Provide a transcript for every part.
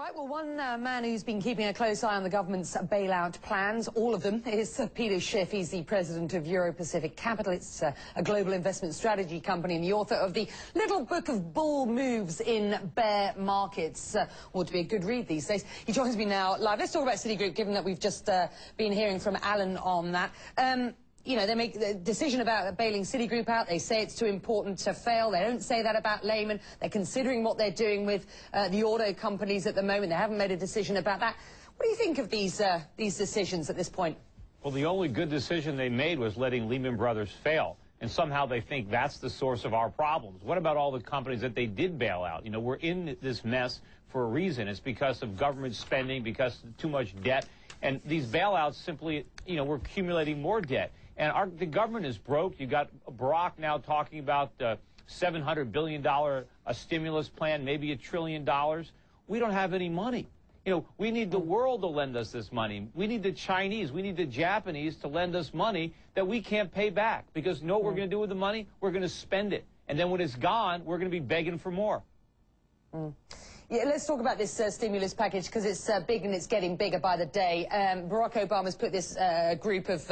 Right, well, one man who's been keeping a close eye on the government's bailout plans, all of them, is Peter Schiff. He's the president of Euro-Pacific Capital. It's a global investment strategy company and the author of the little book of bull moves in bear markets. Ought to be a good read these days. He joins me now live. Let's talk about Citigroup, given that we've just been hearing from Alan on that. You know, they make the decision about bailing Citigroup out. They say it's too important to fail. They don't say that about Lehman. They're considering what they're doing with the auto companies at the moment. They haven't made a decision about that. What do you think of these decisions at this point? Well, the only good decision they made was letting Lehman Brothers fail. And somehow they think that's the source of our problems. What about all the companies that they did bail out? You know, we're in this mess for a reason. It's because of government spending, because of too much debt. And these bailouts simply, you know, we're accumulating more debt. And the government is broke. You got Barack now talking about $700 billion stimulus plan, maybe $1 trillion. We don't have any money. You know, we need the world to lend us this money. We need the Chinese, we need the Japanese to lend us money that we can't pay back. Because you know what we're going to do with the money? We're going to spend it. And then when it's gone, we're going to be begging for more. Yeah, let's talk about this stimulus package, because it's big and it's getting bigger by the day. Barack Obama's put this group of,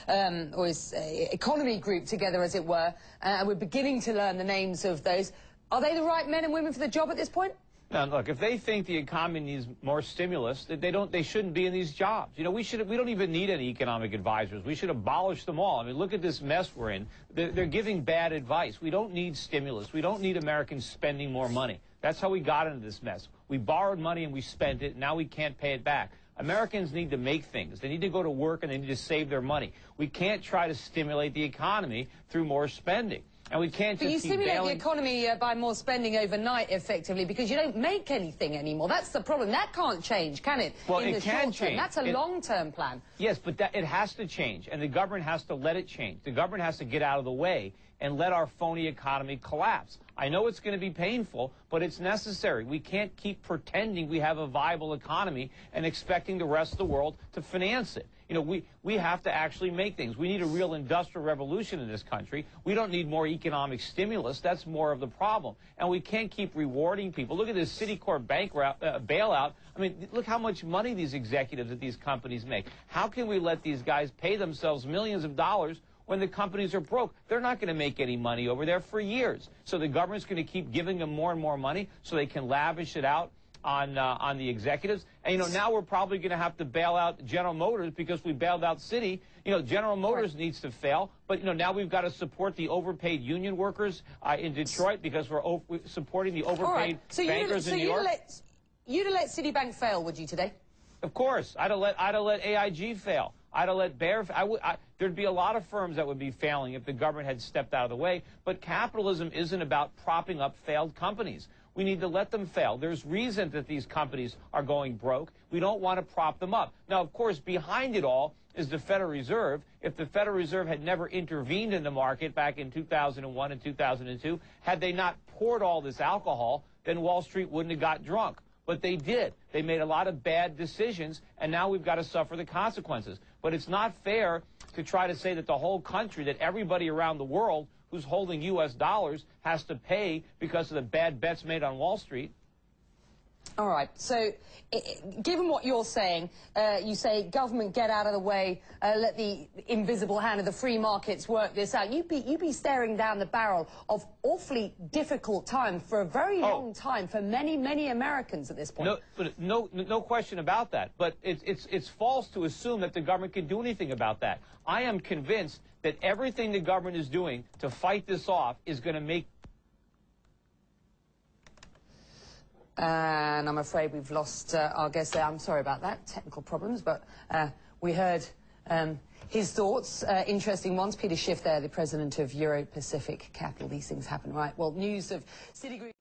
or his economy group together, as it were, and we're beginning to learn the names of those. Are they the right men and women for the job at this point? Now, look, if they think the economy needs more stimulus, they shouldn't be in these jobs. You know, we don't even need any economic advisors. We should abolish them all. I mean, look at this mess we're in. They're giving bad advice. We don't need stimulus. We don't need Americans spending more money. That's how we got into this mess. We borrowed money and we spent it. Now we can't pay it back. Americans need to make things. They need to go to work and they need to save their money. We can't try to stimulate the economy through more spending. And we can't just keep stimulate the economy by more spending overnight, effectively, because you don't make anything anymore. That's the problem. That can't change, can it? Well, it can change. That's a long-term plan. Yes, but it has to change, and the government has to let it change. The government has to get out of the way and let our phony economy collapse. I know it's going to be painful, but it's necessary. We can't keep pretending we have a viable economy and expecting the rest of the world to finance it. You know, we have to actually make things. We need a real industrial revolution in this country. We don't need more economic stimulus. That's more of the problem. And we can't keep rewarding people. Look at this Citicorp bailout. I mean, look how much money these executives at these companies make. How can we let these guys pay themselves millions of dollars when the companies are broke? They're not going to make any money over there for years. So the government's going to keep giving them more and more money so they can lavish it out on the executives. And, you know, now we're probably going to have to bail out General Motors because we bailed out Citi. You know, General Motors needs to fail. But, you know, now we've got to support the overpaid union workers in Detroit because we're supporting the overpaid bankers in New York. You'd have let Citibank fail, would you, today? Of course. I'd have let AIG fail. I'd have let Bear. There'd be a lot of firms that would be failing if the government had stepped out of the way. But capitalism isn't about propping up failed companies. We need to let them fail. There's reason that these companies are going broke. We don't want to prop them up. Now, of course, behind it all is the Federal Reserve. If the Federal Reserve had never intervened in the market back in 2001 and 2002, had they not poured all this alcohol, then Wall Street wouldn't have got drunk. But they did. They made a lot of bad decisions, and now we've got to suffer the consequences. But it's not fair to try to say that the whole country, that everybody around the world who's holding U.S. dollars has to pay because of the bad bets made on Wall Street. All right. So, given what you're saying, you say government get out of the way, let the invisible hand of the free markets work this out. You'd be staring down the barrel of awfully difficult time for a very long time for many, many Americans at this point. No question about that. But it's false to assume that the government can do anything about that. I am convinced that everything the government is doing to fight this off is going to make. And I'm afraid we've lost our guest there. I'm sorry about that, technical problems, but we heard his thoughts, interesting ones. Peter Schiff there, the president of Euro-Pacific Capital. These things happen, right? Well, news of Citigroup.